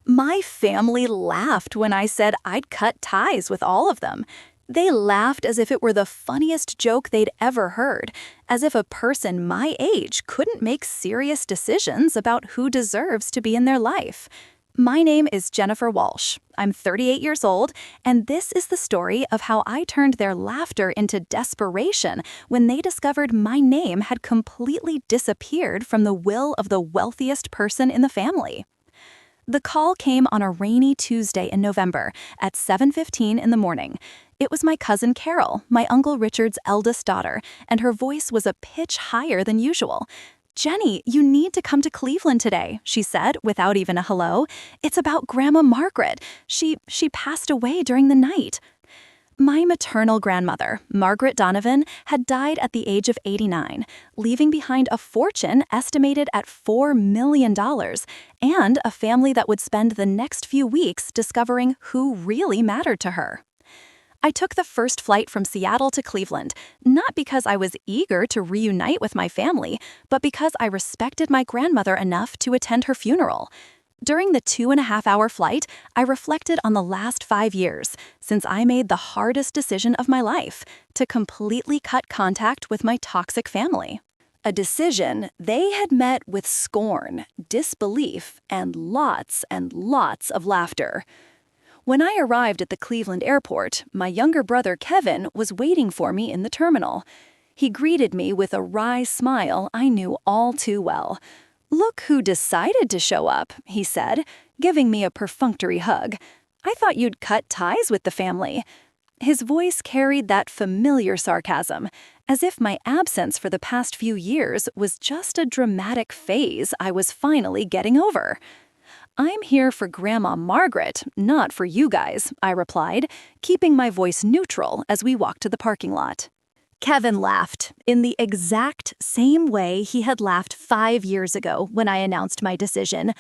My family laughed when I said I'd cut ties with all of them. They laughed as if it were the funniest joke they'd ever heard, as if a person my age couldn't make serious decisions about who deserves to be in their life. My name is Jennifer Walsh. I'm 38 years old, and this is the story of how I turned their laughter into desperation when they discovered my name had completely disappeared from the will of the wealthiest person in the family. The call came on a rainy Tuesday in November at 7:15 in the morning. It was my cousin Carol, my Uncle Richard's eldest daughter, and her voice was a pitch higher than usual. "Jenny, you need to come to Cleveland today," she said without even a hello. "It's about Grandma Margaret. She passed away during the night." My maternal grandmother, Margaret Donovan, had died at the age of 89, leaving behind a fortune estimated at $4 million and a family that would spend the next few weeks discovering who really mattered to her. I took the first flight from Seattle to Cleveland, not because I was eager to reunite with my family, but because I respected my grandmother enough to attend her funeral. During the 2.5-hour flight, I reflected on the last 5 years, since I made the hardest decision of my life, to completely cut contact with my toxic family. A decision they had met with scorn, disbelief, and lots of laughter. When I arrived at the Cleveland airport, my younger brother Kevin was waiting for me in the terminal. He greeted me with a wry smile I knew all too well. "Look who decided to show up," he said, giving me a perfunctory hug. "I thought you'd cut ties with the family." His voice carried that familiar sarcasm, as if my absence for the past few years was just a dramatic phase I was finally getting over. "I'm here for Grandma Margaret, not for you guys," I replied, keeping my voice neutral as we walked to the parking lot. Kevin laughed, in the exact same way he had laughed 5 years ago when I announced my decision.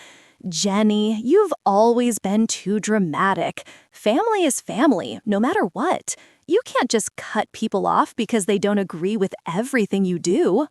"Jenny, you've always been too dramatic. Family is family, no matter what. You can't just cut people off because they don't agree with everything you do."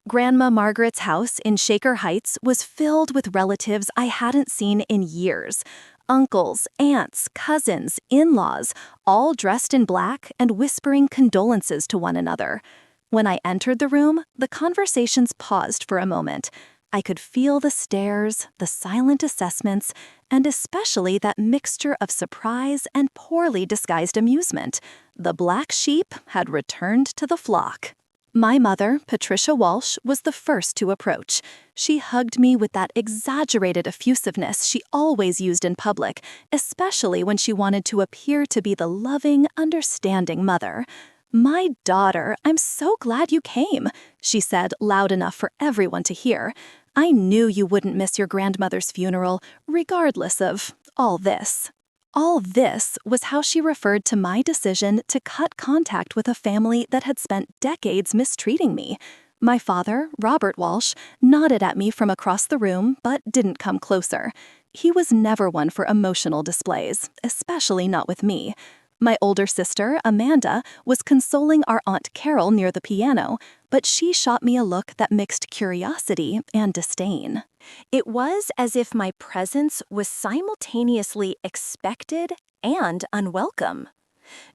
Grandma Margaret's house in Shaker Heights was filled with relatives I hadn't seen in years. Uncles, aunts, cousins, in-laws, all dressed in black and whispering condolences to one another. When I entered the room, the conversations paused for a moment. I could feel the stares, the silent assessments, and especially that mixture of surprise and poorly disguised amusement. The black sheep had returned to the flock. My mother, Patricia Walsh, was the first to approach. She hugged me with that exaggerated effusiveness she always used in public, especially when she wanted to appear to be the loving, understanding mother. "My daughter, I'm so glad you came," she said loud enough for everyone to hear. "I knew you wouldn't miss your grandmother's funeral, regardless of all this." All this was how she referred to my decision to cut contact with a family that had spent decades mistreating me. My father, Robert Walsh, nodded at me from across the room but didn't come closer. He was never one for emotional displays, especially not with me. My older sister, Amanda, was consoling our Aunt Carol near the piano, but she shot me a look that mixed curiosity and disdain. It was as if my presence was simultaneously expected and unwelcome.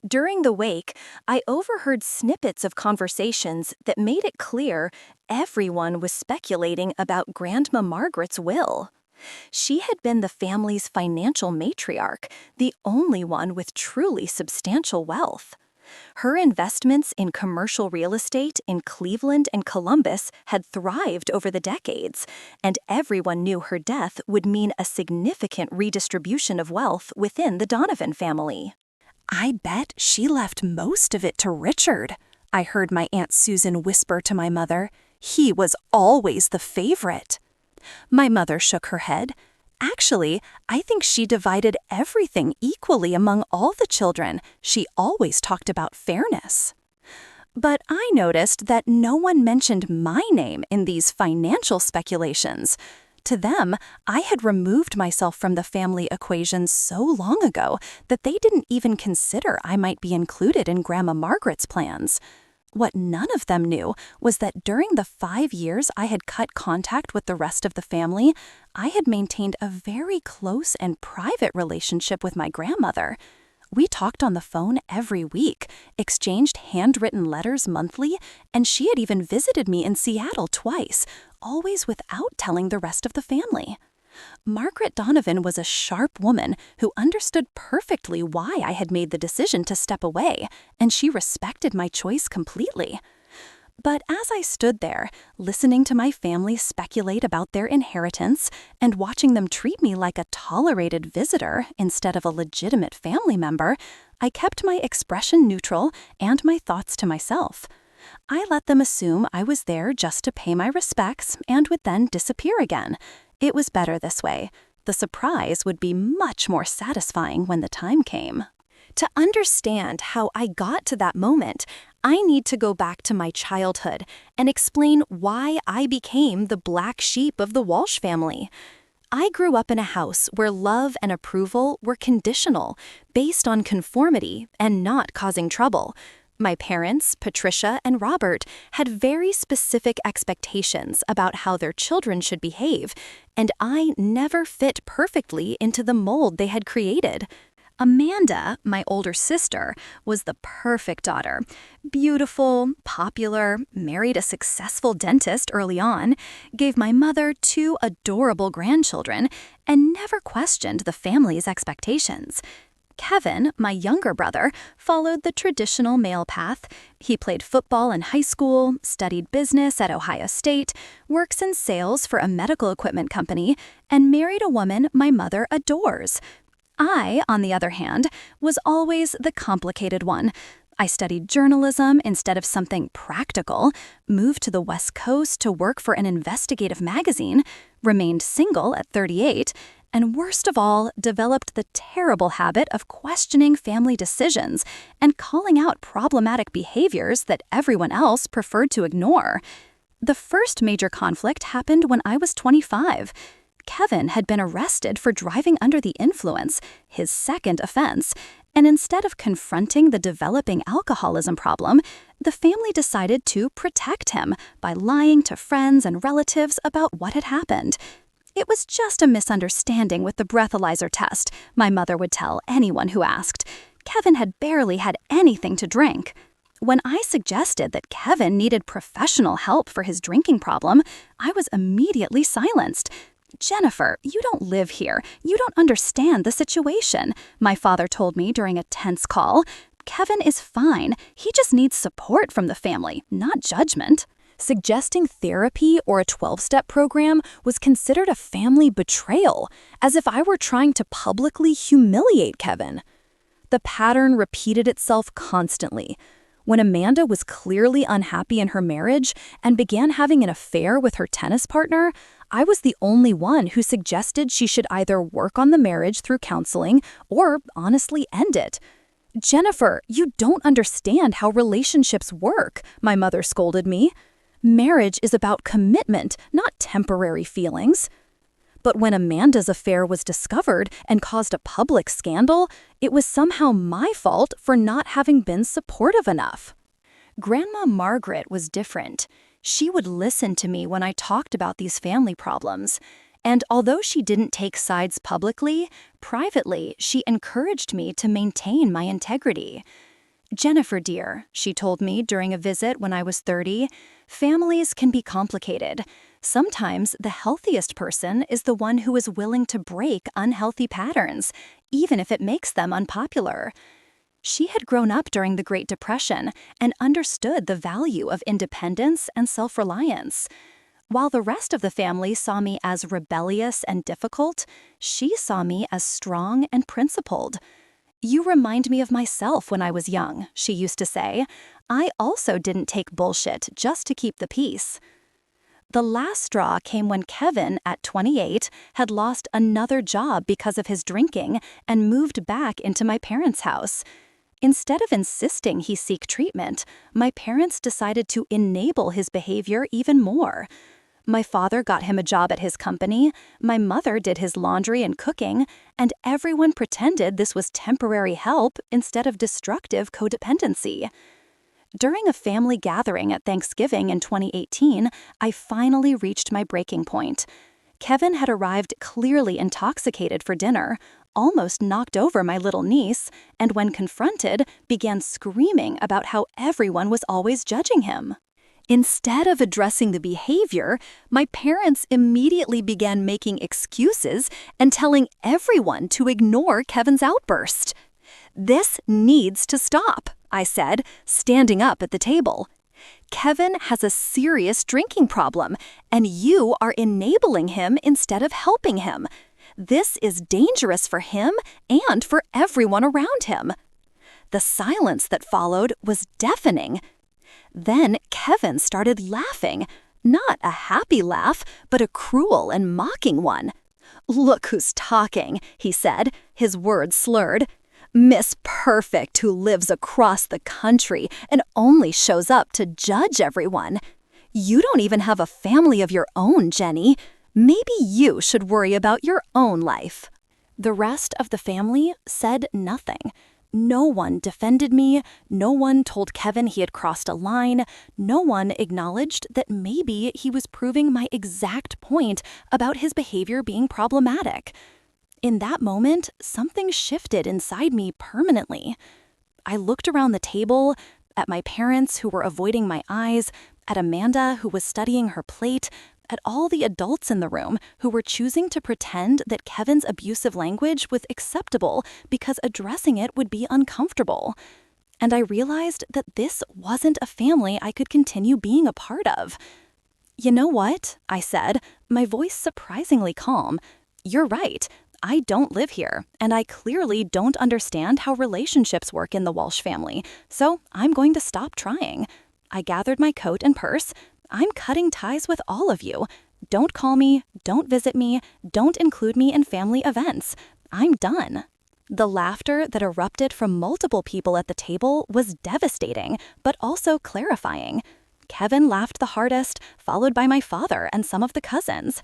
During the wake, I overheard snippets of conversations that made it clear everyone was speculating about Grandma Margaret's will. She had been the family's financial matriarch, the only one with truly substantial wealth. Her investments in commercial real estate in Cleveland and Columbus had thrived over the decades, and everyone knew her death would mean a significant redistribution of wealth within the Donovan family. "I bet she left most of it to Richard," I heard my Aunt Susan whisper to my mother. "He was always the favorite." My mother shook her head. "Actually, I think she divided everything equally among all the children. She always talked about fairness." But I noticed that no one mentioned my name in these financial speculations. To them, I had removed myself from the family equation so long ago that they didn't even consider I might be included in Grandma Margaret's plans. What none of them knew was that during the 5 years I had cut contact with the rest of the family, I had maintained a very close and private relationship with my grandmother. We talked on the phone every week, exchanged handwritten letters monthly, and she had even visited me in Seattle twice, always without telling the rest of the family. Margaret Donovan was a sharp woman who understood perfectly why I had made the decision to step away, and she respected my choice completely. But as I stood there, listening to my family speculate about their inheritance and watching them treat me like a tolerated visitor instead of a legitimate family member, I kept my expression neutral and my thoughts to myself. I let them assume I was there just to pay my respects and would then disappear again. It was better this way. The surprise would be much more satisfying when the time came. To understand how I got to that moment, I need to go back to my childhood and explain why I became the black sheep of the Walsh family. I grew up in a house where love and approval were conditional, based on conformity and not causing trouble. My parents, Patricia and Robert, had very specific expectations about how their children should behave, and I never fit perfectly into the mold they had created. Amanda, my older sister, was the perfect daughter. Beautiful, popular, married a successful dentist early on, gave my mother 2 adorable grandchildren, and never questioned the family's expectations. Kevin, my younger brother, followed the traditional male path. He played football in high school, studied business at Ohio State, works in sales for a medical equipment company, and married a woman my mother adores. I, on the other hand, was always the complicated one. I studied journalism instead of something practical, moved to the West Coast to work for an investigative magazine, remained single at 38, and worst of all, developed the terrible habit of questioning family decisions and calling out problematic behaviors that everyone else preferred to ignore. The first major conflict happened when I was 25. Kevin had been arrested for driving under the influence, his second offense, and instead of confronting the developing alcoholism problem, the family decided to protect him by lying to friends and relatives about what had happened. It was just a misunderstanding with the breathalyzer test, my mother would tell anyone who asked. Kevin had barely had anything to drink. When I suggested that Kevin needed professional help for his drinking problem, I was immediately silenced. "Jennifer, you don't live here. You don't understand the situation," my father told me during a tense call. "Kevin is fine. He just needs support from the family, not judgment." Suggesting therapy or a 12-step program was considered a family betrayal, as if I were trying to publicly humiliate Kevin. The pattern repeated itself constantly. When Amanda was clearly unhappy in her marriage and began having an affair with her tennis partner, I was the only one who suggested she should either work on the marriage through counseling or honestly end it. "Jennifer, you don't understand how relationships work," my mother scolded me. "Marriage is about commitment, not temporary feelings." But when Amanda's affair was discovered and caused a public scandal, it was somehow my fault for not having been supportive enough. Grandma Margaret was different. She would listen to me when I talked about these family problems. And although she didn't take sides publicly, privately, she encouraged me to maintain my integrity. "Jennifer, dear," she told me during a visit when I was 30, "families can be complicated. Sometimes the healthiest person is the one who is willing to break unhealthy patterns, even if it makes them unpopular." She had grown up during the Great Depression and understood the value of independence and self-reliance. While the rest of the family saw me as rebellious and difficult, she saw me as strong and principled. "You remind me of myself when I was young," she used to say. "I also didn't take bullshit just to keep the peace." The last straw came when Kevin, at 28, had lost another job because of his drinking and moved back into my parents' house. Instead of insisting he seek treatment, my parents decided to enable his behavior even more. My father got him a job at his company, my mother did his laundry and cooking, and everyone pretended this was temporary help instead of destructive codependency. During a family gathering at Thanksgiving in 2018, I finally reached my breaking point. Kevin had arrived clearly intoxicated for dinner, almost knocked over my little niece, and when confronted, began screaming about how everyone was always judging him. Instead of addressing the behavior, my parents immediately began making excuses and telling everyone to ignore Kevin's outburst. "This needs to stop," I said, standing up at the table. "Kevin has a serious drinking problem, and you are enabling him instead of helping him. This is dangerous for him and for everyone around him." The silence that followed was deafening. Then Kevin started laughing, not a happy laugh, but a cruel and mocking one. "Look who's talking," he said, his words slurred. "Miss Perfect who lives across the country and only shows up to judge everyone. You don't even have a family of your own, Jenny. Maybe you should worry about your own life." The rest of the family said nothing. No one defended me, no one told Kevin he had crossed a line, no one acknowledged that maybe he was proving my exact point about his behavior being problematic. In that moment, something shifted inside me permanently. I looked around the table, at my parents who were avoiding my eyes, at Amanda who was studying her plate, at all the adults in the room who were choosing to pretend that Kevin's abusive language was acceptable because addressing it would be uncomfortable. And I realized that this wasn't a family I could continue being a part of. "You know what?" I said, my voice surprisingly calm. "You're right. I don't live here, and I clearly don't understand how relationships work in the Walsh family, so I'm going to stop trying." I gathered my coat and purse. "I'm cutting ties with all of you. Don't call me, don't visit me, don't include me in family events. I'm done." The laughter that erupted from multiple people at the table was devastating, but also clarifying. Kevin laughed the hardest, followed by my father and some of the cousins.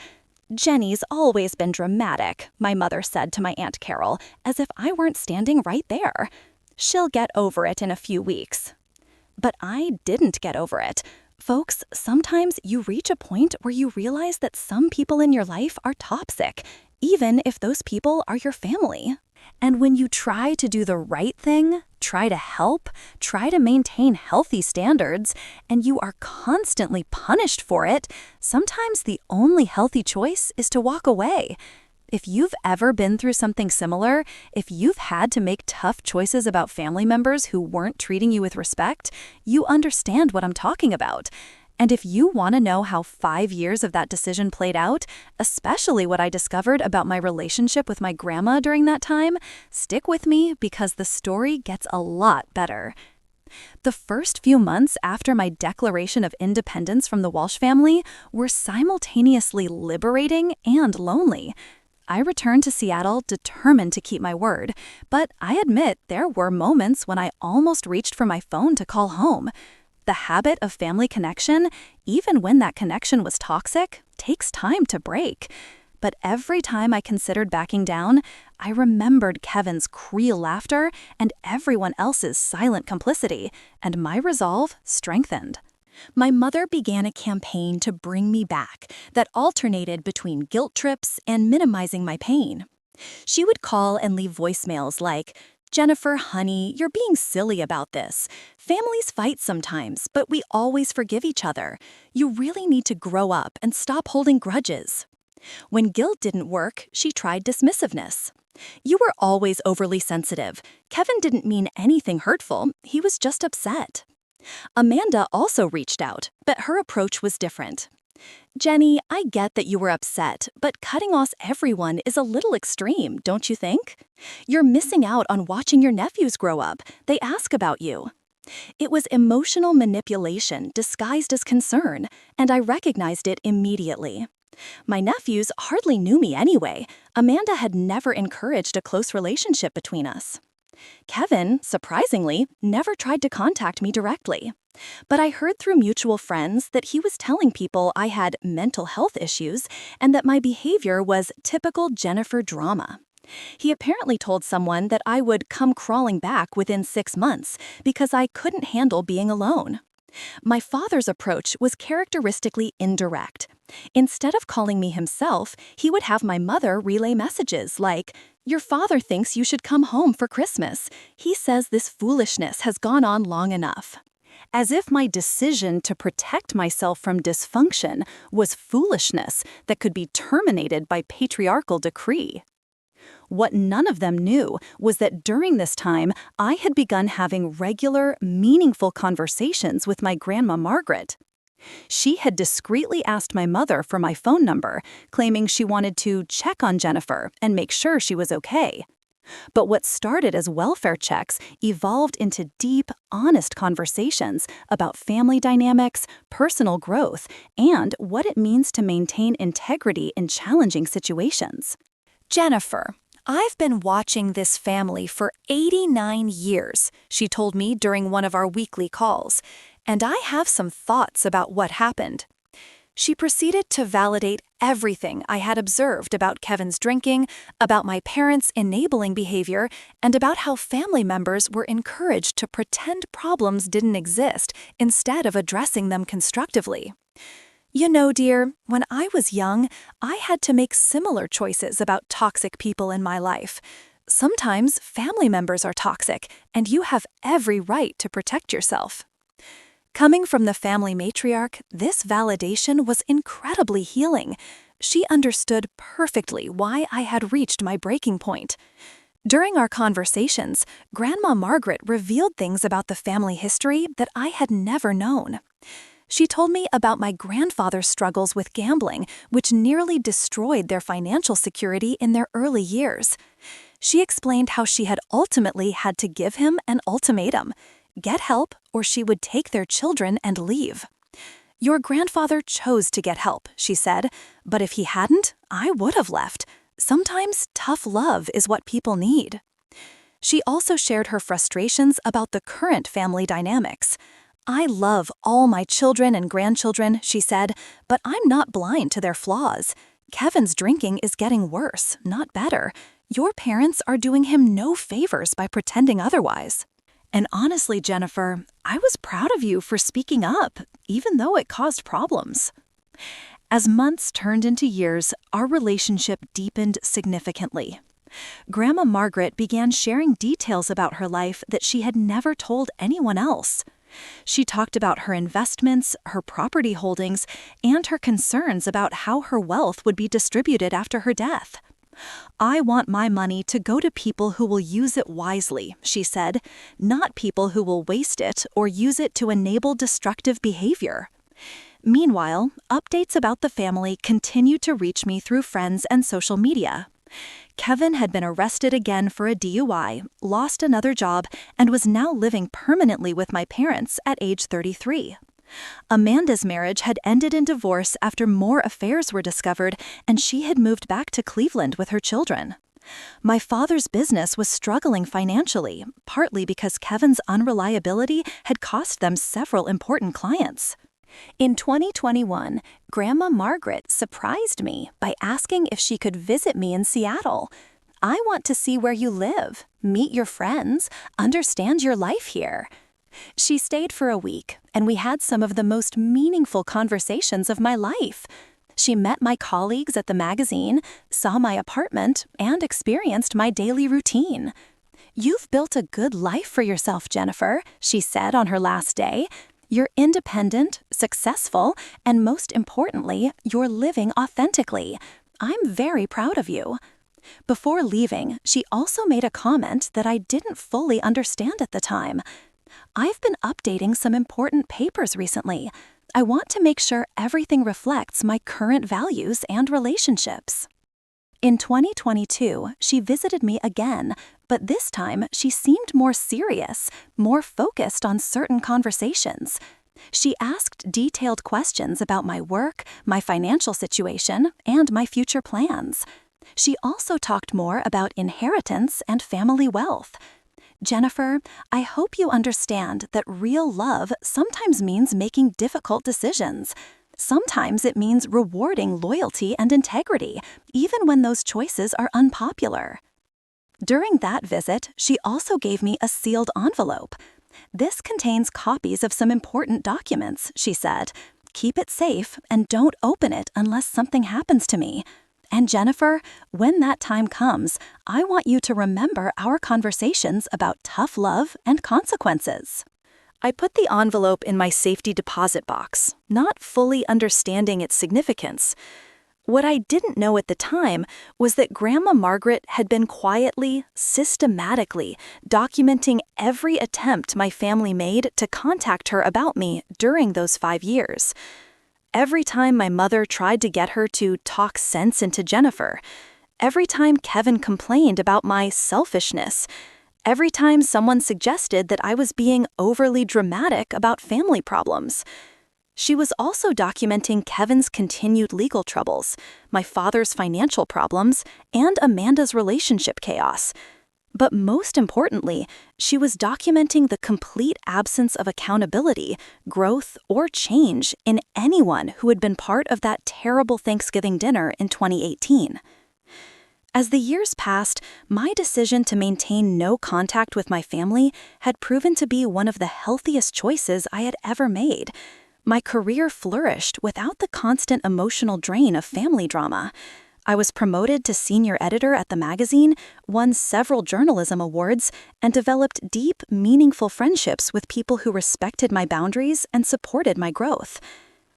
"Jenny's always been dramatic," my mother said to my Aunt Carol, as if I weren't standing right there. "She'll get over it in a few weeks." But I didn't get over it. Folks, sometimes you reach a point where you realize that some people in your life are toxic, even if those people are your family. And when you try to do the right thing, try to help, try to maintain healthy standards, and you are constantly punished for it, sometimes the only healthy choice is to walk away. If you've ever been through something similar, if you've had to make tough choices about family members who weren't treating you with respect, you understand what I'm talking about. And if you want to know how 5 years of that decision played out, especially what I discovered about my relationship with my grandma during that time, stick with me because the story gets a lot better. The first few months after my declaration of independence from the Walsh family were simultaneously liberating and lonely. I returned to Seattle determined to keep my word, but I admit there were moments when I almost reached for my phone to call home. The habit of family connection, even when that connection was toxic, takes time to break. But every time I considered backing down, I remembered Kevin's creel laughter and everyone else's silent complicity, and my resolve strengthened. My mother began a campaign to bring me back that alternated between guilt trips and minimizing my pain. She would call and leave voicemails like, "Jennifer, honey, you're being silly about this. Families fight sometimes, but we always forgive each other. You really need to grow up and stop holding grudges." When guilt didn't work, she tried dismissiveness. "You were always overly sensitive. Kevin didn't mean anything hurtful. He was just upset." Amanda also reached out, but her approach was different. "Jenny, I get that you were upset, but cutting off everyone is a little extreme, don't you think? You're missing out on watching your nephews grow up. They ask about you." It was emotional manipulation disguised as concern, and I recognized it immediately. My nephews hardly knew me anyway. Amanda had never encouraged a close relationship between us. Kevin, surprisingly, never tried to contact me directly. But I heard through mutual friends that he was telling people I had mental health issues and that my behavior was typical Jennifer drama. He apparently told someone that I would come crawling back within 6 months because I couldn't handle being alone. My father's approach was characteristically indirect. Instead of calling me himself, he would have my mother relay messages like, "Your father thinks you should come home for Christmas. He says this foolishness has gone on long enough." As if my decision to protect myself from dysfunction was foolishness that could be terminated by patriarchal decree. What none of them knew was that during this time, I had begun having regular, meaningful conversations with my Grandma Margaret. She had discreetly asked my mother for my phone number, claiming she wanted to check on Jennifer and make sure she was okay. But what started as welfare checks evolved into deep, honest conversations about family dynamics, personal growth, and what it means to maintain integrity in challenging situations. "Jennifer, I've been watching this family for 89 years," she told me during one of our weekly calls, "and I have some thoughts about what happened." She proceeded to validate everything I had observed about Kevin's drinking, about my parents' enabling behavior, and about how family members were encouraged to pretend problems didn't exist instead of addressing them constructively. "You know, dear, when I was young, I had to make similar choices about toxic people in my life. Sometimes family members are toxic, and you have every right to protect yourself." Coming from the family matriarch, this validation was incredibly healing. She understood perfectly why I had reached my breaking point. During our conversations, Grandma Margaret revealed things about the family history that I had never known. She told me about my grandfather's struggles with gambling, which nearly destroyed their financial security in their early years. She explained how she had ultimately had to give him an ultimatum: get help, or she would take their children and leave. "Your grandfather chose to get help," she said, "but if he hadn't, I would have left. Sometimes tough love is what people need." She also shared her frustrations about the current family dynamics. "I love all my children and grandchildren," she said, "but I'm not blind to their flaws. Kevin's drinking is getting worse, not better. Your parents are doing him no favors by pretending otherwise." And honestly, Jennifer, I was proud of you for speaking up, even though it caused problems. As months turned into years, our relationship deepened significantly. Grandma Margaret began sharing details about her life that she had never told anyone else. She talked about her investments, her property holdings, and her concerns about how her wealth would be distributed after her death. "I want my money to go to people who will use it wisely," she said, "not people who will waste it or use it to enable destructive behavior." Meanwhile, updates about the family continued to reach me through friends and social media. Kevin had been arrested again for a DUI, lost another job, and was now living permanently with my parents at age 33. Amanda's marriage had ended in divorce after more affairs were discovered, and she had moved back to Cleveland with her children. My father's business was struggling financially, partly because Kevin's unreliability had cost them several important clients. In 2021, Grandma Margaret surprised me by asking if she could visit me in Seattle. "I want to see where you live, meet your friends, understand your life here." She stayed for a week, and we had some of the most meaningful conversations of my life. She met my colleagues at the magazine, saw my apartment, and experienced my daily routine. "You've built a good life for yourself, Jennifer," she said on her last day. "You're independent, successful, and most importantly, you're living authentically. I'm very proud of you." Before leaving, she also made a comment that I didn't fully understand at the time. "I've been updating some important papers recently. I want to make sure everything reflects my current values and relationships." In 2022, she visited me again, but this time she seemed more serious, more focused on certain conversations. She asked detailed questions about my work, my financial situation, and my future plans. She also talked more about inheritance and family wealth. "Jennifer, I hope you understand that real love sometimes means making difficult decisions. Sometimes it means rewarding loyalty and integrity, even when those choices are unpopular." During that visit, she also gave me a sealed envelope. "This contains copies of some important documents," she said. keep it safe and don't open it unless something happens to me. And Jennifer, when that time comes, I want you to remember our conversations about tough love and consequences." I put the envelope in my safety deposit box, not fully understanding its significance. What I didn't know at the time was that Grandma Margaret had been quietly, systematically documenting every attempt my family made to contact her about me during those 5 years. Every time my mother tried to get her to talk sense into Jennifer, every time Kevin complained about my selfishness, every time someone suggested that I was being overly dramatic about family problems. She was also documenting Kevin's continued legal troubles, my father's financial problems, and Amanda's relationship chaos. But most importantly, she was documenting the complete absence of accountability, growth, or change in anyone who had been part of that terrible Thanksgiving dinner in 2018. As the years passed, my decision to maintain no contact with my family had proven to be one of the healthiest choices I had ever made. My career flourished without the constant emotional drain of family drama. I was promoted to senior editor at the magazine, won several journalism awards, and developed deep, meaningful friendships with people who respected my boundaries and supported my growth.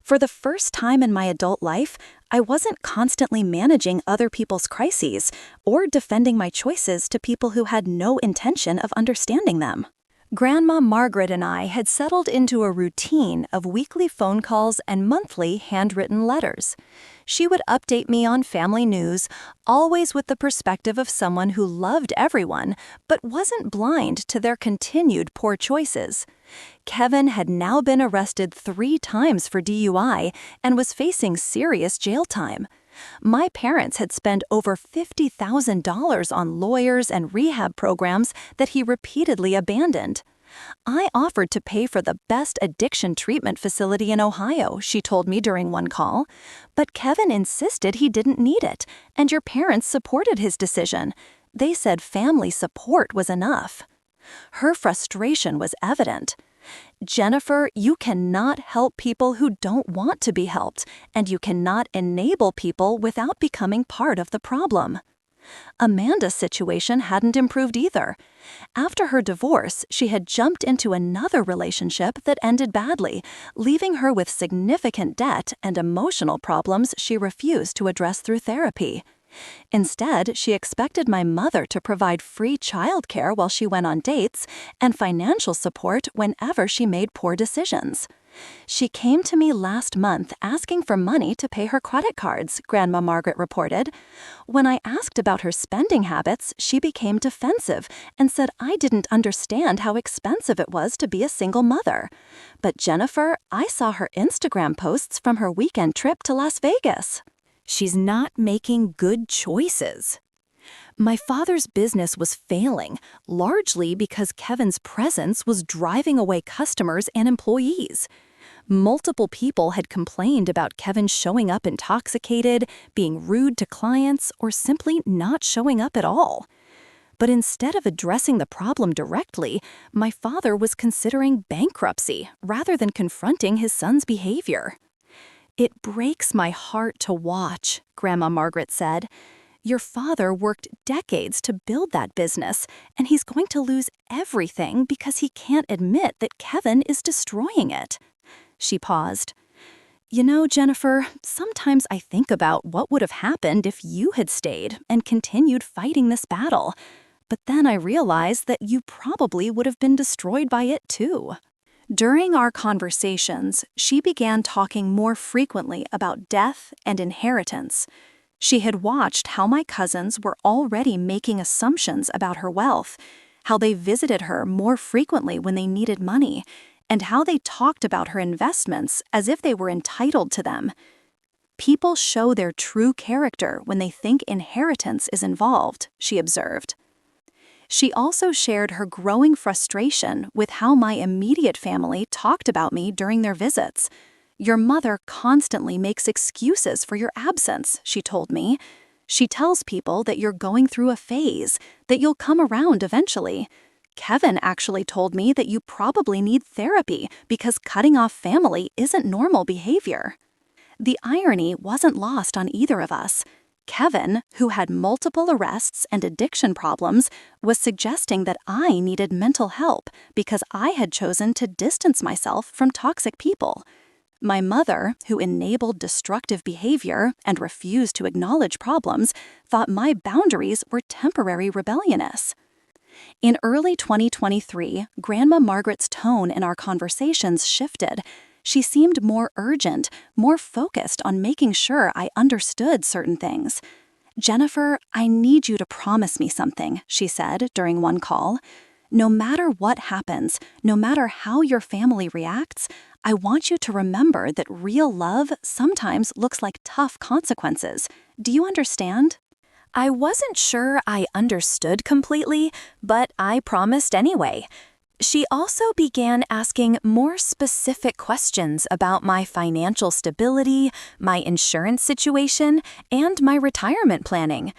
For the first time in my adult life, I wasn't constantly managing other people's crises or defending my choices to people who had no intention of understanding them. Grandma Margaret and I had settled into a routine of weekly phone calls and monthly handwritten letters. She would update me on family news, always with the perspective of someone who loved everyone but wasn't blind to their continued poor choices. Kevin had now been arrested 3 times for DUI and was facing serious jail time. My parents had spent over $50,000 on lawyers and rehab programs that he repeatedly abandoned. I offered to pay for the best addiction treatment facility in Ohio, she told me during one call, but Kevin insisted he didn't need it, and your parents supported his decision. They said family support was enough. Her frustration was evident. Jennifer, you cannot help people who don't want to be helped, and you cannot enable people without becoming part of the problem. Amanda's situation hadn't improved either. After her divorce, she had jumped into another relationship that ended badly, leaving her with significant debt and emotional problems she refused to address through therapy. Instead, she expected my mother to provide free childcare while she went on dates and financial support whenever she made poor decisions. She came to me last month asking for money to pay her credit cards, Grandma Margaret reported. When I asked about her spending habits, she became defensive and said I didn't understand how expensive it was to be a single mother. But Jennifer, I saw her Instagram posts from her weekend trip to Las Vegas. She's not making good choices. My father's business was failing, largely because Kevin's presence was driving away customers and employees. Multiple people had complained about Kevin showing up intoxicated, being rude to clients, or simply not showing up at all. But instead of addressing the problem directly, my father was considering bankruptcy rather than confronting his son's behavior. "It breaks my heart to watch," Grandma Margaret said. "Your father worked decades to build that business, and he's going to lose everything because he can't admit that Kevin is destroying it." She paused. "You know, Jennifer, sometimes I think about what would have happened if you had stayed and continued fighting this battle. But then I realize that you probably would have been destroyed by it too." During our conversations, she began talking more frequently about death and inheritance. She had watched how my cousins were already making assumptions about her wealth, how they visited her more frequently when they needed money, and how they talked about her investments as if they were entitled to them. People show their true character when they think inheritance is involved, she observed. She also shared her growing frustration with how my immediate family talked about me during their visits. "Your mother constantly makes excuses for your absence," she told me. "She tells people that you're going through a phase, that you'll come around eventually. Kevin actually told me that you probably need therapy because cutting off family isn't normal behavior. The irony wasn't lost on either of us. Kevin, who had multiple arrests and addiction problems, was suggesting that I needed mental help because I had chosen to distance myself from toxic people. My mother, who enabled destructive behavior and refused to acknowledge problems, thought my boundaries were temporary rebelliousness. In early 2023, Grandma Margaret's tone in our conversations shifted. She seemed more urgent, more focused on making sure I understood certain things. "Jennifer, I need you to promise me something," she said during one call. "No matter what happens, no matter how your family reacts, I want you to remember that real love sometimes looks like tough consequences. Do you understand?" I wasn't sure I understood completely, but I promised anyway. She also began asking more specific questions about my financial stability, my insurance situation, and my retirement planning.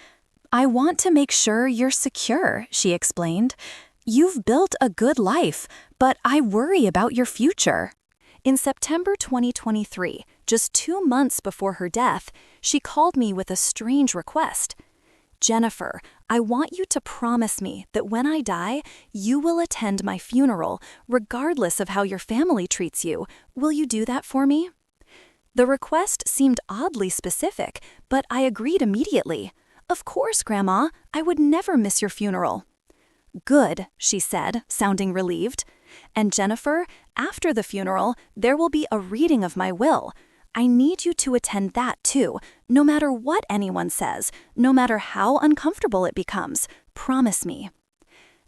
"I want to make sure you're secure," she explained. "You've built a good life, but I worry about your future." In September 2023, just 2 months before her death, she called me with a strange request. "Jennifer, I want you to promise me that when I die, you will attend my funeral, regardless of how your family treats you. Will you do that for me?" The request seemed oddly specific, but I agreed immediately. "Of course, Grandma, I would never miss your funeral." "Good," she said, sounding relieved. "And Jennifer, after the funeral, there will be a reading of my will. I need you to attend that too, no matter what anyone says, no matter how uncomfortable it becomes. Promise me."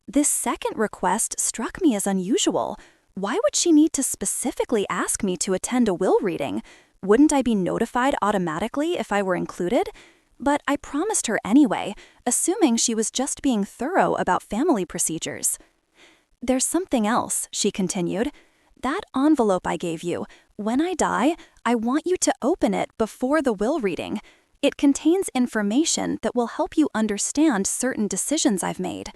This second request struck me as unusual. Why would she need to specifically ask me to attend a will reading? Wouldn't I be notified automatically if I were included? But I promised her anyway, assuming she was just being thorough about family procedures. "There's something else," she continued. "That envelope I gave you, when I die, I want you to open it before the will reading. It contains information that will help you understand certain decisions I've made."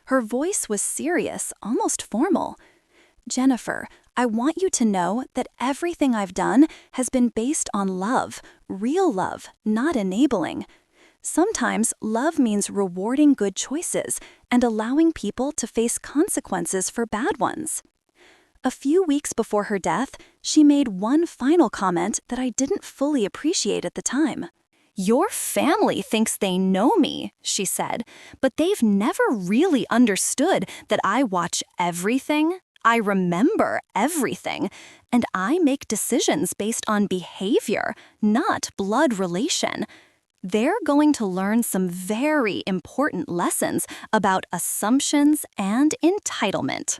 Her voice was serious, almost formal. "Jennifer, I want you to know that everything I've done has been based on love, real love, not enabling. Sometimes love means rewarding good choices and allowing people to face consequences for bad ones." A few weeks before her death, she made one final comment that I didn't fully appreciate at the time. "Your family thinks they know me," she said, "but they've never really understood that I watch everything, I remember everything, and I make decisions based on behavior, not blood relation. They're going to learn some very important lessons about assumptions and entitlement."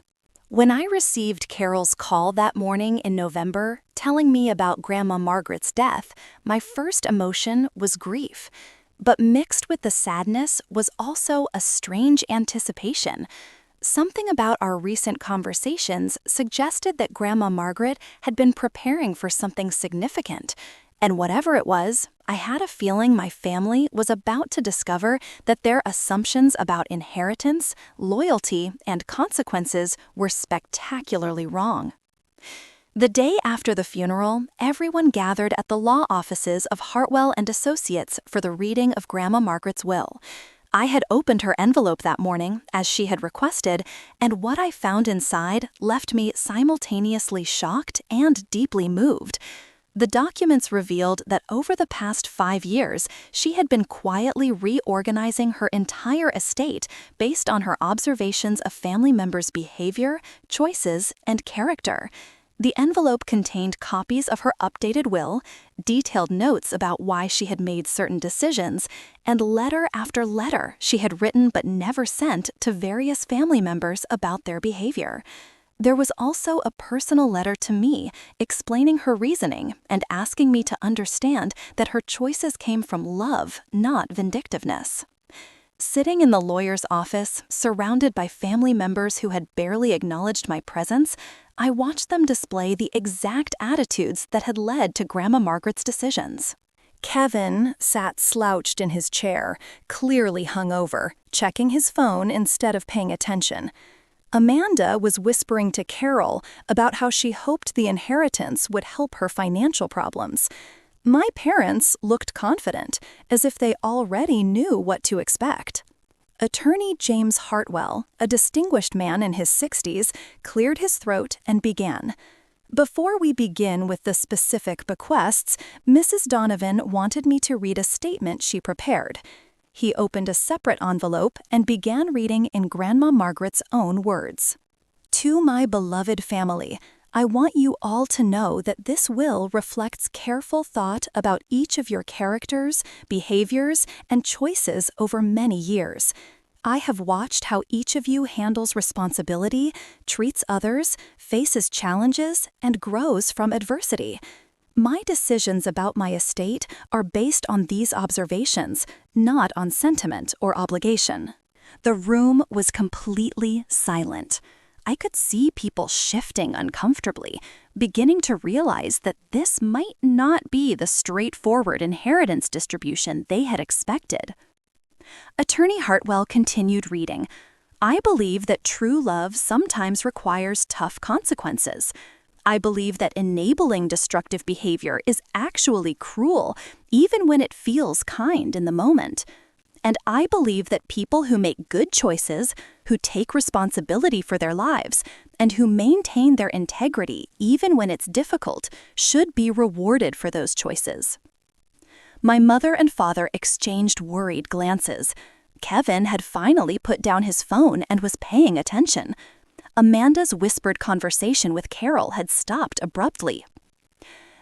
When I received Carol's call that morning in November, telling me about Grandma Margaret's death, my first emotion was grief. But mixed with the sadness was also a strange anticipation. Something about our recent conversations suggested that Grandma Margaret had been preparing for something significant. And whatever it was, I had a feeling my family was about to discover that their assumptions about inheritance, loyalty, and consequences were spectacularly wrong. The day after the funeral, everyone gathered at the law offices of Hartwell and Associates for the reading of Grandma Margaret's will. I had opened her envelope that morning, as she had requested, and what I found inside left me simultaneously shocked and deeply moved. The documents revealed that over the past 5 years, she had been quietly reorganizing her entire estate based on her observations of family members' behavior, choices, and character. The envelope contained copies of her updated will, detailed notes about why she had made certain decisions, and letter after letter she had written but never sent to various family members about their behavior. There was also a personal letter to me explaining her reasoning and asking me to understand that her choices came from love, not vindictiveness. Sitting in the lawyer's office, surrounded by family members who had barely acknowledged my presence, I watched them display the exact attitudes that had led to Grandma Margaret's decisions. Kevin sat slouched in his chair, clearly hungover, checking his phone instead of paying attention. Amanda was whispering to Carol about how she hoped the inheritance would help her financial problems. My parents looked confident, as if they already knew what to expect. Attorney James Hartwell, a distinguished man in his 60s, cleared his throat and began. Before we begin with the specific bequests, Mrs. Donovan wanted me to read a statement she prepared. He opened a separate envelope and began reading in Grandma Margaret's own words. To my beloved family, I want you all to know that this will reflects careful thought about each of your characters, behaviors, and choices over many years. I have watched how each of you handles responsibility, treats others, faces challenges, and grows from adversity. My decisions about my estate are based on these observations, not on sentiment or obligation. The room was completely silent. I could see people shifting uncomfortably, beginning to realize that this might not be the straightforward inheritance distribution they had expected. Attorney Hartwell continued reading. I believe that true love sometimes requires tough consequences. I believe that enabling destructive behavior is actually cruel, even when it feels kind in the moment. And I believe that people who make good choices, who take responsibility for their lives, and who maintain their integrity even when it's difficult, should be rewarded for those choices. My mother and father exchanged worried glances. Kevin had finally put down his phone and was paying attention. Amanda's whispered conversation with Carol had stopped abruptly.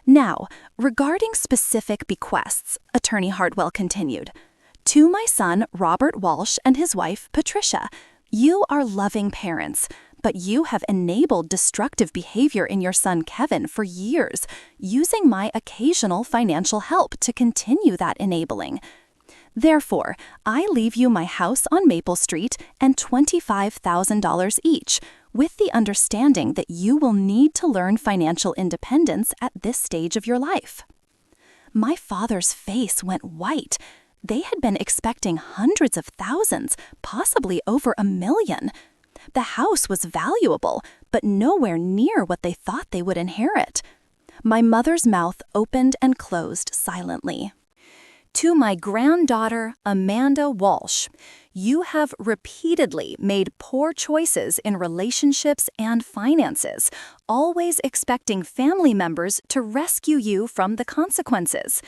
Now, regarding specific bequests, Attorney Hartwell continued, to my son, Robert Walsh, and his wife, Patricia, you are loving parents, but you have enabled destructive behavior in your son Kevin for years, using my occasional financial help to continue that enabling. Therefore, I leave you my house on Maple Street and $25,000 each, with the understanding that you will need to learn financial independence at this stage of your life. My father's face went white. They had been expecting hundreds of thousands, possibly over $1 million. The house was valuable, but nowhere near what they thought they would inherit. My mother's mouth opened and closed silently. To my granddaughter, Amanda Walsh, you have repeatedly made poor choices in relationships and finances, always expecting family members to rescue you from the consequences.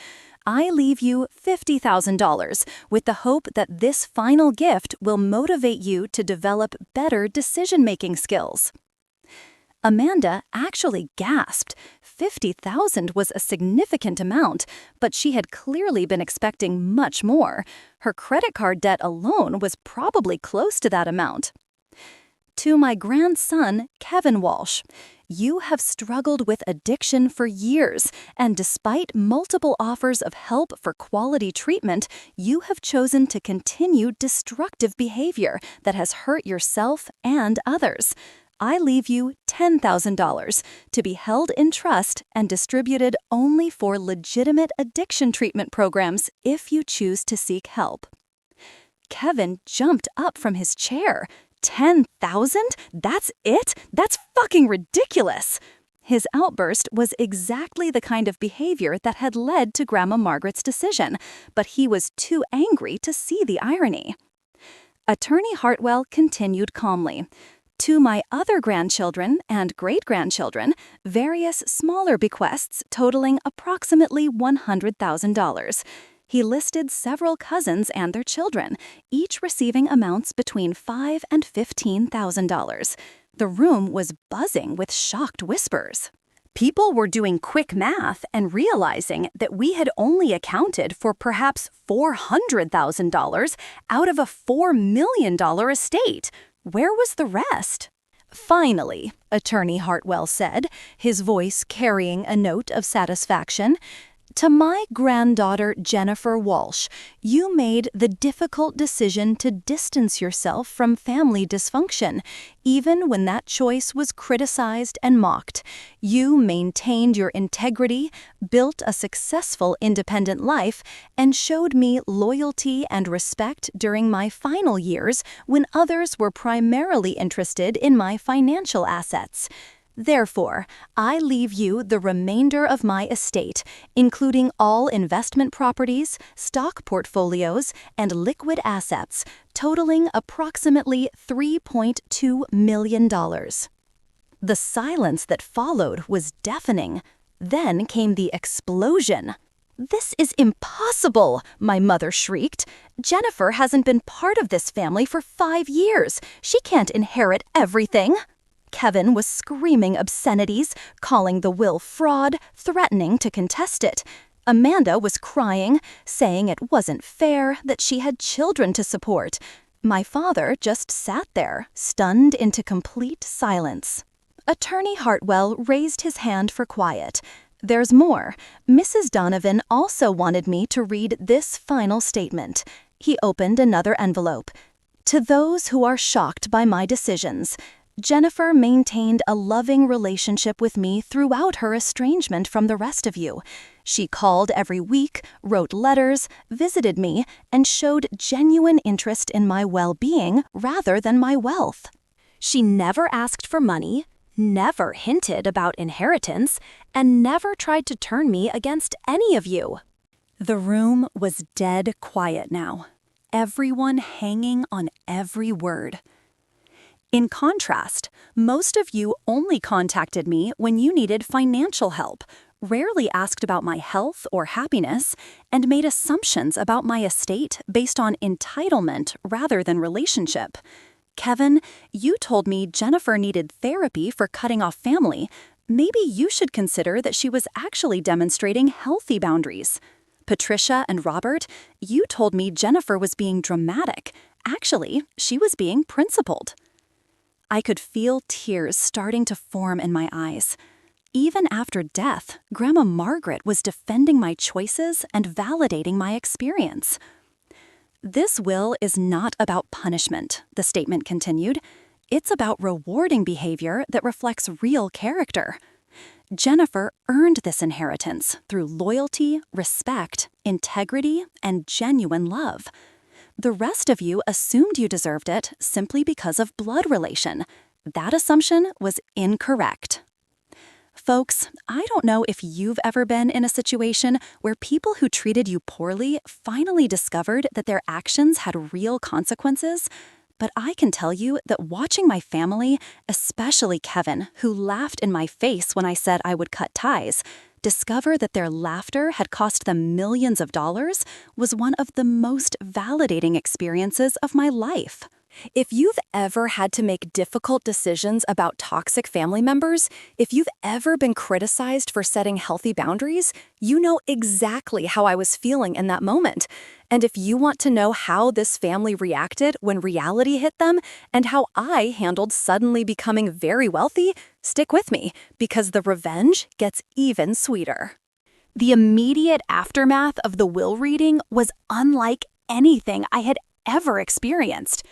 I leave you $50,000 with the hope that this final gift will motivate you to develop better decision-making skills. Amanda actually gasped. $50,000 was a significant amount, but she had clearly been expecting much more. Her credit card debt alone was probably close to that amount. To my grandson, Kevin Walsh, you have struggled with addiction for years, and despite multiple offers of help for quality treatment, you have chosen to continue destructive behavior that has hurt yourself and others. I leave you $10,000 to be held in trust and distributed only for legitimate addiction treatment programs if you choose to seek help. Kevin jumped up from his chair. 10,000? That's it? That's fucking ridiculous! His outburst was exactly the kind of behavior that had led to Grandma Margaret's decision, but he was too angry to see the irony. Attorney Hartwell continued calmly. To my other grandchildren and great-grandchildren, various smaller bequests totaling approximately $100,000. He listed several cousins and their children, each receiving amounts between $5,000 and $15,000. The room was buzzing with shocked whispers. People were doing quick math and realizing that we had only accounted for perhaps $400,000 out of a $4 million estate. Where was the rest? Finally, Attorney Hartwell said, his voice carrying a note of satisfaction, To my granddaughter, Jennifer Walsh, you made the difficult decision to distance yourself from family dysfunction, even when that choice was criticized and mocked. You maintained your integrity, built a successful independent life, and showed me loyalty and respect during my final years when others were primarily interested in my financial assets. Therefore, I leave you the remainder of my estate, including all investment properties, stock portfolios, and liquid assets, totaling approximately $3.2 million. The silence that followed was deafening. Then came the explosion. "This is impossible," my mother shrieked. "Jennifer hasn't been part of this family for 5 years. She can't inherit everything." Kevin was screaming obscenities, calling the will fraud, threatening to contest it. Amanda was crying, saying it wasn't fair, that she had children to support. My father just sat there, stunned into complete silence. Attorney Hartwell raised his hand for quiet. There's more. Mrs. Donovan also wanted me to read this final statement. He opened another envelope. "To those who are shocked by my decisions, Jennifer maintained a loving relationship with me throughout her estrangement from the rest of you. She called every week, wrote letters, visited me, and showed genuine interest in my well-being rather than my wealth. She never asked for money, never hinted about inheritance, and never tried to turn me against any of you." The room was dead quiet now, everyone hanging on every word. In contrast, most of you only contacted me when you needed financial help, rarely asked about my health or happiness, and made assumptions about my estate based on entitlement rather than relationship. Kevin, you told me Jennifer needed therapy for cutting off family. Maybe you should consider that she was actually demonstrating healthy boundaries. Patricia and Robert, you told me Jennifer was being dramatic. Actually, she was being principled. I could feel tears starting to form in my eyes. Even after death, Grandma Margaret was defending my choices and validating my experience. "This will is not about punishment," the statement continued. "It's about rewarding behavior that reflects real character. Jennifer earned this inheritance through loyalty, respect, integrity, and genuine love. The rest of you assumed you deserved it simply because of blood relation. That assumption was incorrect." Folks, I don't know if you've ever been in a situation where people who treated you poorly finally discovered that their actions had real consequences, but I can tell you that watching my family, especially Kevin, who laughed in my face when I said I would cut ties, discover that their laughter had cost them millions of dollars was one of the most validating experiences of my life. If you've ever had to make difficult decisions about toxic family members, if you've ever been criticized for setting healthy boundaries, you know exactly how I was feeling in that moment. And if you want to know how this family reacted when reality hit them and how I handled suddenly becoming very wealthy, stick with me, because the revenge gets even sweeter. The immediate aftermath of the will reading was unlike anything I had ever experienced.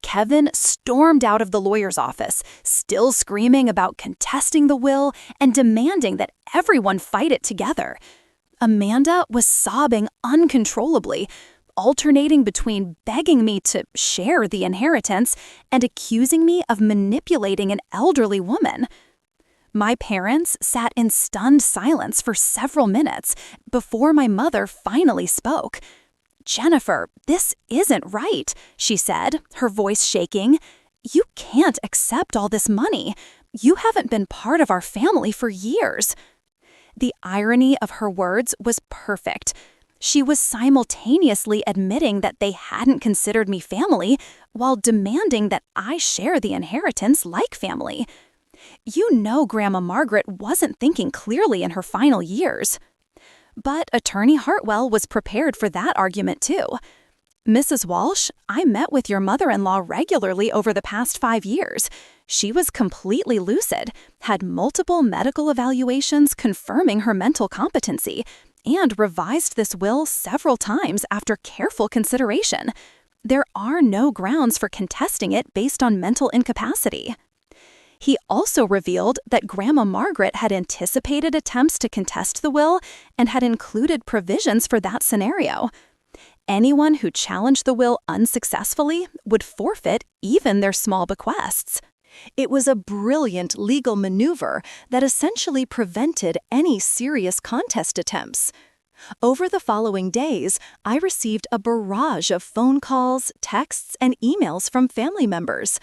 Kevin stormed out of the lawyer's office, still screaming about contesting the will and demanding that everyone fight it together. Amanda was sobbing uncontrollably, alternating between begging me to share the inheritance and accusing me of manipulating an elderly woman. My parents sat in stunned silence for several minutes before my mother finally spoke. "Jennifer, this isn't right," she said, her voice shaking. "You can't accept all this money. You haven't been part of our family for years." The irony of her words was perfect. She was simultaneously admitting that they hadn't considered me family while demanding that I share the inheritance like family. You know Grandma Margaret wasn't thinking clearly in her final years. But Attorney Hartwell was prepared for that argument too. "Mrs. Walsh, I met with your mother-in-law regularly over the past 5 years. She was completely lucid, had multiple medical evaluations confirming her mental competency, and revised this will several times after careful consideration. There are no grounds for contesting it based on mental incapacity. He also revealed that Grandma Margaret had anticipated attempts to contest the will and had included provisions for that scenario. Anyone who challenged the will unsuccessfully would forfeit even their small bequests. It was a brilliant legal maneuver that essentially prevented any serious contest attempts. Over the following days, I received a barrage of phone calls, texts, and emails from family members.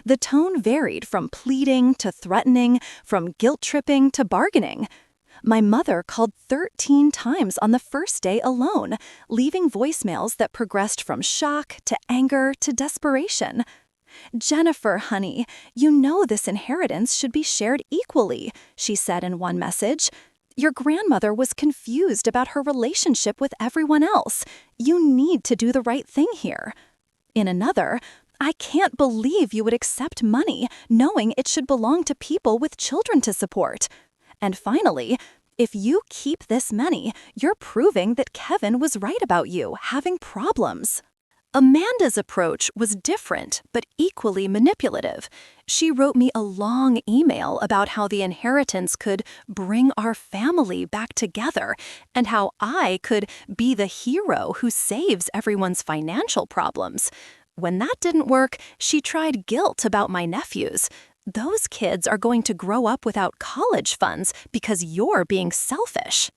The tone varied from pleading to threatening, from guilt-tripping to bargaining. My mother called 13 times on the first day alone, leaving voicemails that progressed from shock to anger to desperation. "Jennifer, honey, you know this inheritance should be shared equally," she said in one message. "Your grandmother was confused about her relationship with everyone else. You need to do the right thing here." In another, "I can't believe you would accept money knowing it should belong to people with children to support." And finally, "If you keep this money, you're proving that Kevin was right about you having problems." Amanda's approach was different, but equally manipulative. She wrote me a long email about how the inheritance could bring our family back together and how I could be the hero who saves everyone's financial problems. When that didn't work, she tried guilt about my nephews. "Those kids are going to grow up without college funds because you're being selfish."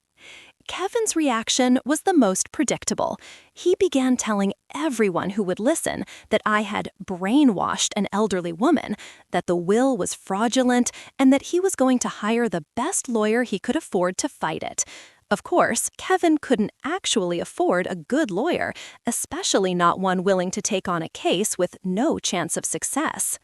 Kevin's reaction was the most predictable. He began telling everyone who would listen that I had brainwashed an elderly woman, that the will was fraudulent, and that he was going to hire the best lawyer he could afford to fight it. Of course, Kevin couldn't actually afford a good lawyer, especially not one willing to take on a case with no chance of success.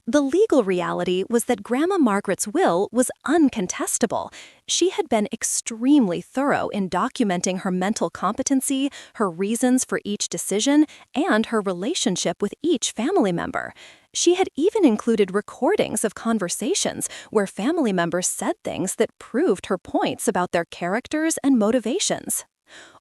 The legal reality was that Grandma Margaret's will was uncontestable. She had been extremely thorough in documenting her mental competency, her reasons for each decision, and her relationship with each family member. She had even included recordings of conversations where family members said things that proved her points about their characters and motivations.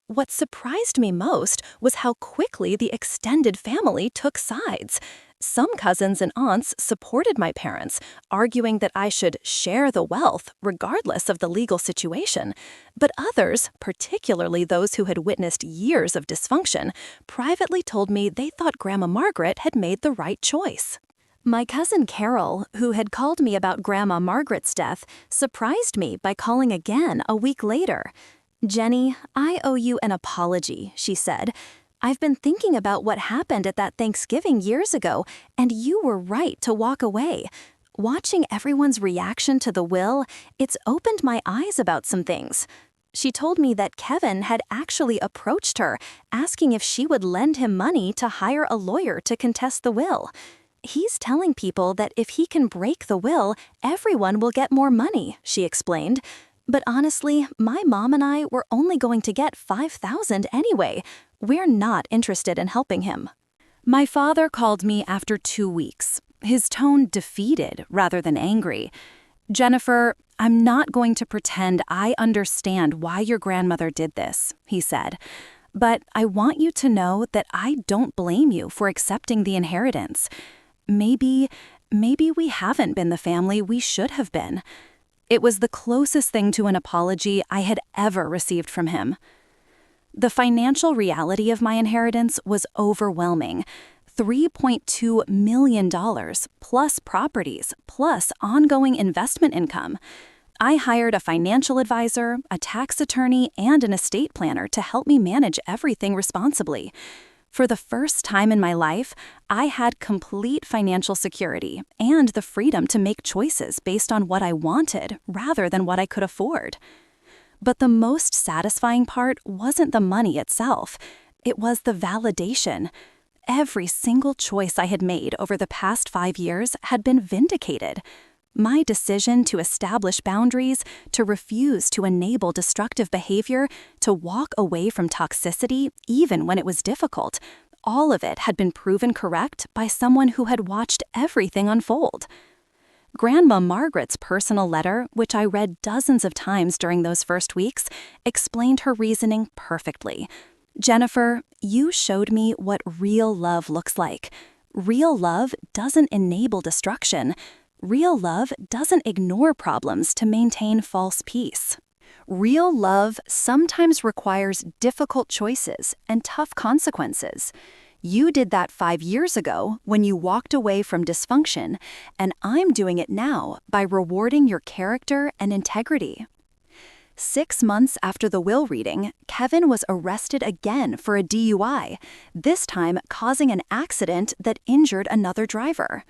What surprised me most was how quickly the extended family took sides. Some cousins and aunts supported my parents, arguing that I should share the wealth regardless of the legal situation. But others, particularly those who had witnessed years of dysfunction, privately told me they thought Grandma Margaret had made the right choice. My cousin Carol, who had called me about Grandma Margaret's death, surprised me by calling again a week later. "Jenny, I owe you an apology," she said. "I've been thinking about what happened at that Thanksgiving years ago, and you were right to walk away. Watching everyone's reaction to the will, it's opened my eyes about some things." She told me that Kevin had actually approached her, asking if she would lend him money to hire a lawyer to contest the will. "He's telling people that if he can break the will, everyone will get more money," she explained. "But honestly, my mom and I were only going to get $5,000 anyway. We're not interested in helping him." My father called me after 2 weeks, his tone defeated rather than angry. "Jennifer, I'm not going to pretend I understand why your grandmother did this," he said. "But I want you to know that I don't blame you for accepting the inheritance. Maybe we haven't been the family we should have been." It was the closest thing to an apology I had ever received from him. The financial reality of my inheritance was overwhelming. $3.2 million, plus properties, plus ongoing investment income. I hired a financial advisor, a tax attorney, and an estate planner to help me manage everything responsibly. For the first time in my life, I had complete financial security and the freedom to make choices based on what I wanted rather than what I could afford. But the most satisfying part wasn't the money itself. It was the validation. Every single choice I had made over the past 5 years had been vindicated. My decision to establish boundaries, to refuse to enable destructive behavior, to walk away from toxicity even when it was difficult, all of it had been proven correct by someone who had watched everything unfold. Grandma Margaret's personal letter, which I read dozens of times during those first weeks, explained her reasoning perfectly. Jennifer, you showed me what real love looks like. Real love doesn't enable destruction. Real love doesn't ignore problems to maintain false peace. Real love sometimes requires difficult choices and tough consequences. You did that 5 years ago when you walked away from dysfunction, and I'm doing it now by rewarding your character and integrity. 6 months after the will reading, Kevin was arrested again for a DUI, this time causing an accident that injured another driver.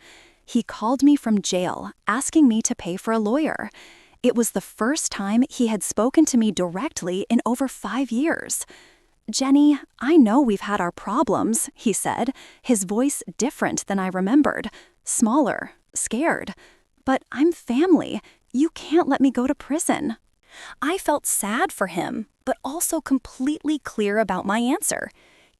He called me from jail, asking me to pay for a lawyer. It was the first time he had spoken to me directly in over 5 years. Jenny, I know we've had our problems, he said, his voice different than I remembered, smaller, scared. But I'm family. You can't let me go to prison. I felt sad for him, but also completely clear about my answer.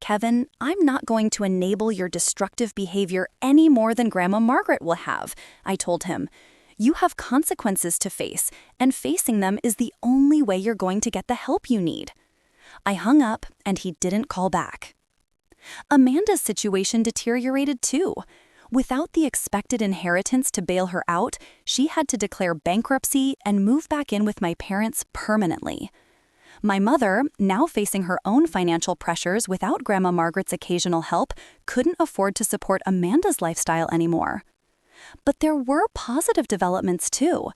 Kevin, I'm not going to enable your destructive behavior any more than Grandma Margaret will have, I told him. You have consequences to face, and facing them is the only way you're going to get the help you need. I hung up, and he didn't call back. Amanda's situation deteriorated too. Without the expected inheritance to bail her out, she had to declare bankruptcy and move back in with my parents permanently. My mother, now facing her own financial pressures without Grandma Margaret's occasional help, couldn't afford to support Amanda's lifestyle anymore. But there were positive developments too.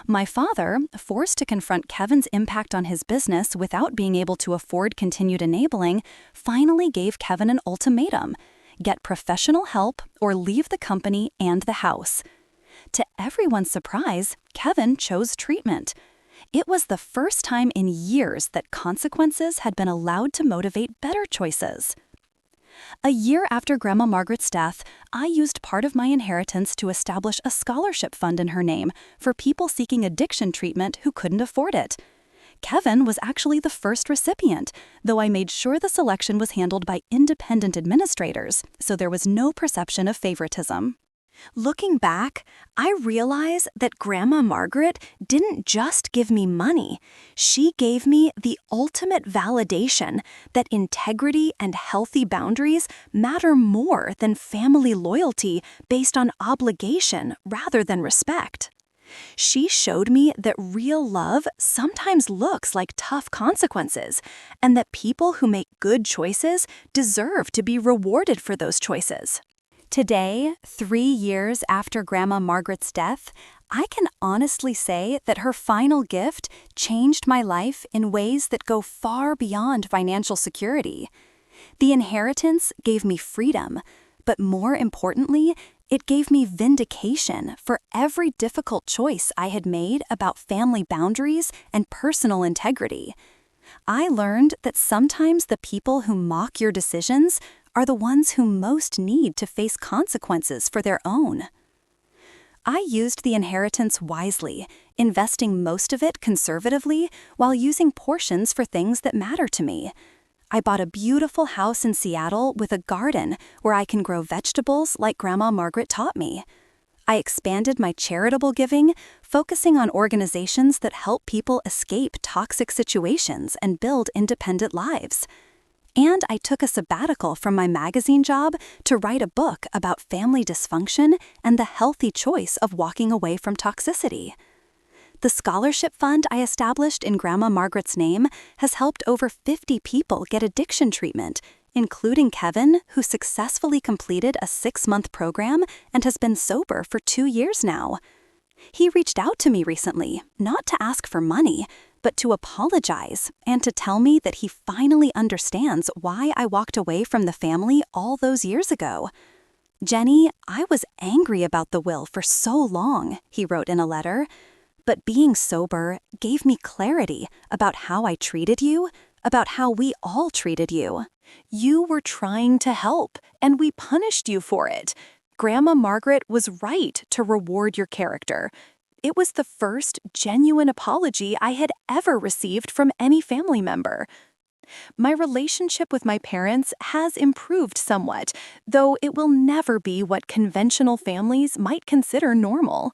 My father, forced to confront Kevin's impact on his business without being able to afford continued enabling, finally gave Kevin an ultimatum: get professional help or leave the company and the house. To everyone's surprise, Kevin chose treatment. It was the first time in years that consequences had been allowed to motivate better choices. A year after Grandma Margaret's death, I used part of my inheritance to establish a scholarship fund in her name for people seeking addiction treatment who couldn't afford it. Kevin was actually the first recipient, though I made sure the selection was handled by independent administrators, so there was no perception of favoritism. Looking back, I realize that Grandma Margaret didn't just give me money. She gave me the ultimate validation that integrity and healthy boundaries matter more than family loyalty based on obligation rather than respect. She showed me that real love sometimes looks like tough consequences, and that people who make good choices deserve to be rewarded for those choices. Today, 3 years after Grandma Margaret's death, I can honestly say that her final gift changed my life in ways that go far beyond financial security. The inheritance gave me freedom, but more importantly, it gave me vindication for every difficult choice I had made about family boundaries and personal integrity. I learned that sometimes the people who mock your decisions are the ones who most need to face consequences for their own. I used the inheritance wisely, investing most of it conservatively while using portions for things that matter to me. I bought a beautiful house in Seattle with a garden where I can grow vegetables like Grandma Margaret taught me. I expanded my charitable giving, focusing on organizations that help people escape toxic situations and build independent lives. And I took a sabbatical from my magazine job to write a book about family dysfunction and the healthy choice of walking away from toxicity. The scholarship fund I established in Grandma Margaret's name has helped over 50 people get addiction treatment, including Kevin, who successfully completed a 6-month program and has been sober for 2 years now. He reached out to me recently, not to ask for money, but to apologize and to tell me that he finally understands why I walked away from the family all those years ago. Jenny, I was angry about the will for so long, he wrote in a letter, but being sober gave me clarity about how I treated you, about how we all treated you. You were trying to help, and we punished you for it. Grandma Margaret was right to reward your character. It was the first genuine apology I had ever received from any family member. My relationship with my parents has improved somewhat, though it will never be what conventional families might consider normal.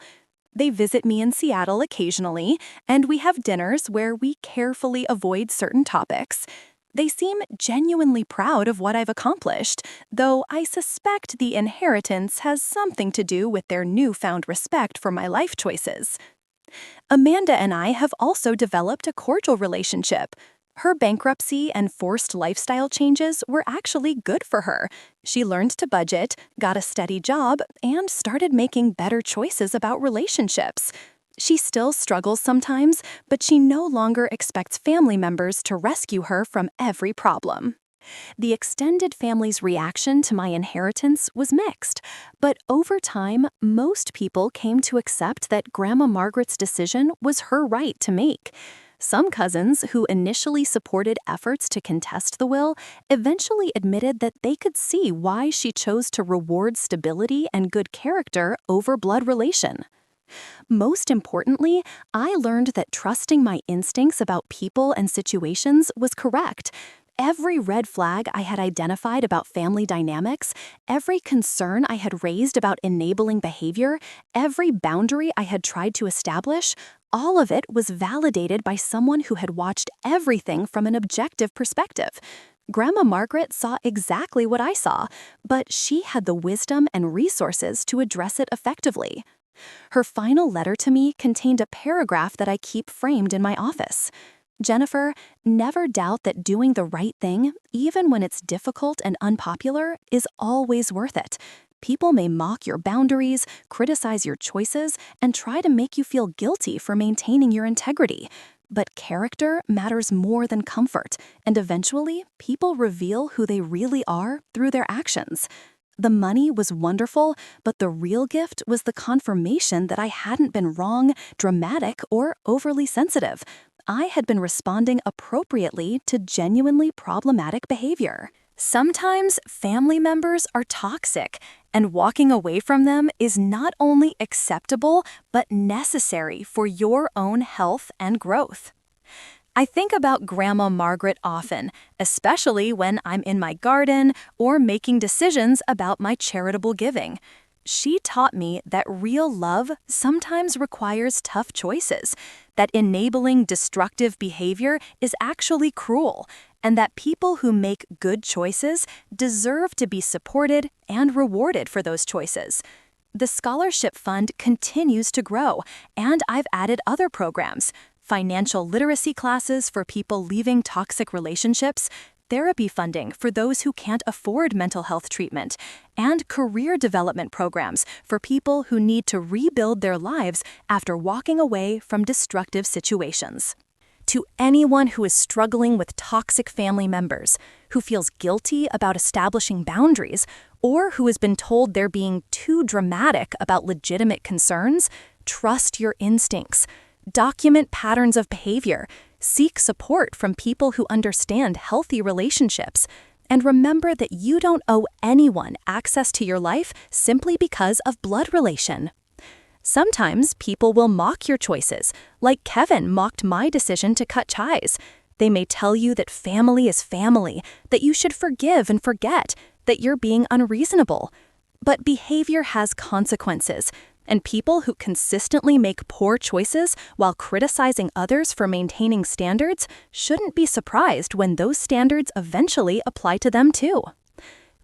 They visit me in Seattle occasionally, and we have dinners where we carefully avoid certain topics. They seem genuinely proud of what I've accomplished, though I suspect the inheritance has something to do with their newfound respect for my life choices. Amanda and I have also developed a cordial relationship. Her bankruptcy and forced lifestyle changes were actually good for her. She learned to budget, got a steady job, and started making better choices about relationships. She still struggles sometimes, but she no longer expects family members to rescue her from every problem. The extended family's reaction to my inheritance was mixed, but over time, most people came to accept that Grandma Margaret's decision was her right to make. Some cousins who initially supported efforts to contest the will eventually admitted that they could see why she chose to reward stability and good character over blood relation. Most importantly, I learned that trusting my instincts about people and situations was correct. Every red flag I had identified about family dynamics, every concern I had raised about enabling behavior, every boundary I had tried to establish, all of it was validated by someone who had watched everything from an objective perspective. Grandma Margaret saw exactly what I saw, but she had the wisdom and resources to address it effectively. Her final letter to me contained a paragraph that I keep framed in my office. Jennifer, never doubt that doing the right thing, even when it's difficult and unpopular, is always worth it. People may mock your boundaries, criticize your choices, and try to make you feel guilty for maintaining your integrity. But character matters more than comfort, and eventually, people reveal who they really are through their actions. The money was wonderful, but the real gift was the confirmation that I hadn't been wrong, dramatic, or overly sensitive. I had been responding appropriately to genuinely problematic behavior. Sometimes family members are toxic, and walking away from them is not only acceptable, but necessary for your own health and growth. I think about Grandma Margaret often, especially when I'm in my garden or making decisions about my charitable giving. She taught me that real love sometimes requires tough choices, that enabling destructive behavior is actually cruel, and that people who make good choices deserve to be supported and rewarded for those choices. The scholarship fund continues to grow, and I've added other programs: financial literacy classes for people leaving toxic relationships, therapy funding for those who can't afford mental health treatment, and career development programs for people who need to rebuild their lives after walking away from destructive situations. To anyone who is struggling with toxic family members, who feels guilty about establishing boundaries, or who has been told they're being too dramatic about legitimate concerns, trust your instincts. Document patterns of behavior. Seek support from people who understand healthy relationships. And remember that you don't owe anyone access to your life simply because of blood relation. Sometimes people will mock your choices, like Kevin mocked my decision to cut ties. They may tell you that family is family, that you should forgive and forget, that you're being unreasonable. But behavior has consequences, and people who consistently make poor choices while criticizing others for maintaining standards shouldn't be surprised when those standards eventually apply to them too.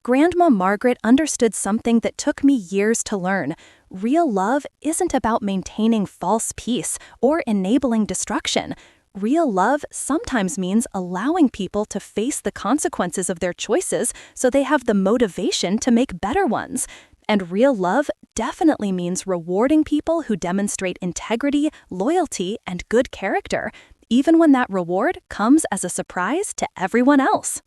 Grandma Margaret understood something that took me years to learn. Real love isn't about maintaining false peace or enabling destruction. Real love sometimes means allowing people to face the consequences of their choices so they have the motivation to make better ones. And real love definitely means rewarding people who demonstrate integrity, loyalty, and good character, even when that reward comes as a surprise to everyone else.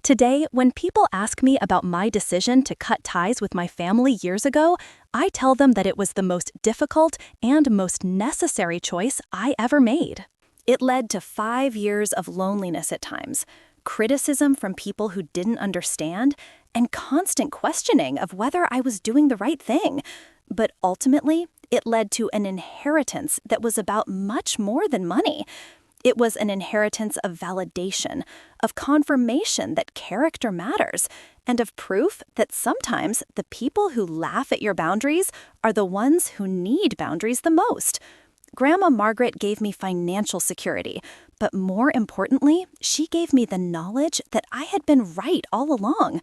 Today, when people ask me about my decision to cut ties with my family years ago, I tell them that it was the most difficult and most necessary choice I ever made. It led to 5 years of loneliness at times, criticism from people who didn't understand, and constant questioning of whether I was doing the right thing. But ultimately, it led to an inheritance that was about much more than money. It was an inheritance of validation, of confirmation that character matters, and of proof that sometimes the people who laugh at your boundaries are the ones who need boundaries the most. Grandma Margaret gave me financial security, but more importantly, she gave me the knowledge that I had been right all along.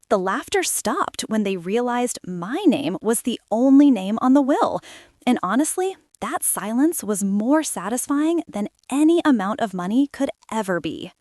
The laughter stopped when they realized my name was the only name on the will. And honestly, that silence was more satisfying than any amount of money could ever be.